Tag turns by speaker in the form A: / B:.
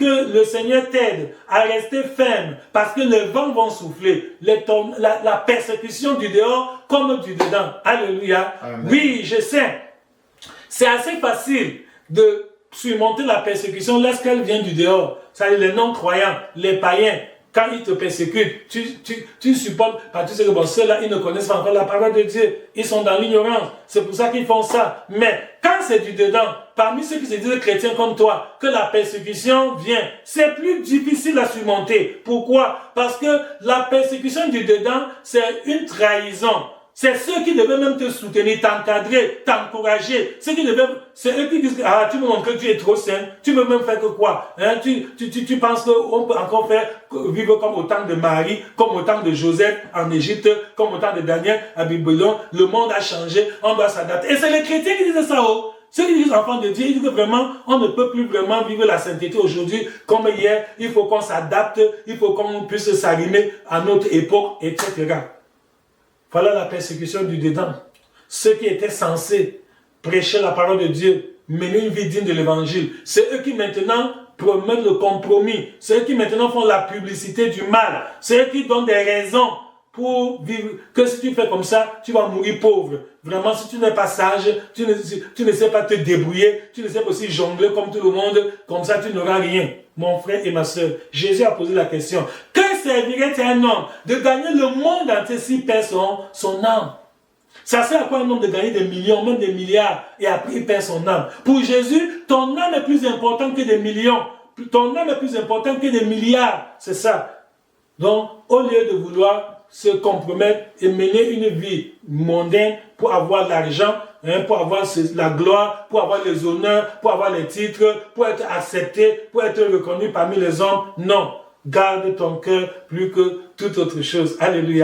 A: que le Seigneur t'aide à rester ferme parce que les vents vont souffler, la persécution du dehors comme du dedans. Alléluia. Amen. Oui, je sais. C'est assez facile de surmonter la persécution lorsqu'elle vient du dehors. C'est-à-dire les non-croyants, les païens. Quand ils te persécutent, tu supportes, parce que tu sais que bon, ceux-là, ils ne connaissent pas encore la parole de Dieu. Ils sont dans l'ignorance. C'est pour ça qu'ils font ça. Mais quand c'est du dedans, parmi ceux qui se disent chrétiens comme toi, que la persécution vient, c'est plus difficile à surmonter. Pourquoi? Parce que la persécution du dedans, c'est une trahison. C'est ceux qui devaient même te soutenir, t'encadrer, t'encourager. C'est eux qui disent que tu me montres que tu es trop saint, tu veux même faire que quoi? Hein? Tu penses qu'on peut encore vivre comme au temps de Marie, comme au temps de Joseph en Égypte, comme au temps de Daniel à Babylone. Le monde a changé, on doit s'adapter. Et c'est les chrétiens qui disent ça. Ceux qui disent enfants de Dieu, ils disent que vraiment, on ne peut plus vraiment vivre la sainteté aujourd'hui comme hier. Il faut qu'on s'adapte, il faut qu'on puisse s'arrimer à notre époque, etc. Voilà la persécution du dedans. Ceux qui étaient censés prêcher la parole de Dieu, mener une vie digne de l'évangile, c'est eux qui maintenant promettent le compromis. C'est eux qui maintenant font la publicité du mal. C'est eux qui donnent des raisons pour vivre. Que si tu fais comme ça, tu vas mourir pauvre. Vraiment, si tu n'es pas sage, tu ne sais pas te débrouiller, tu ne sais pas aussi jongler comme tout le monde, comme ça tu n'auras rien. Mon frère et ma soeur, Jésus a posé la question. Que servirait un homme de gagner le monde entier s'il perd son âme? Ça sert à quoi un homme de gagner des millions, même des milliards, et après il perd son âme? Pour Jésus, ton âme est plus importante que des millions. Ton âme est plus importante que des milliards. C'est ça. Donc, au lieu de vouloir se compromettre et mener une vie mondaine pour avoir l'argent, pour avoir la gloire, pour avoir les honneurs, pour avoir les titres, pour être accepté, pour être reconnu parmi les hommes. Non, garde ton cœur plus que toute autre chose. Alléluia.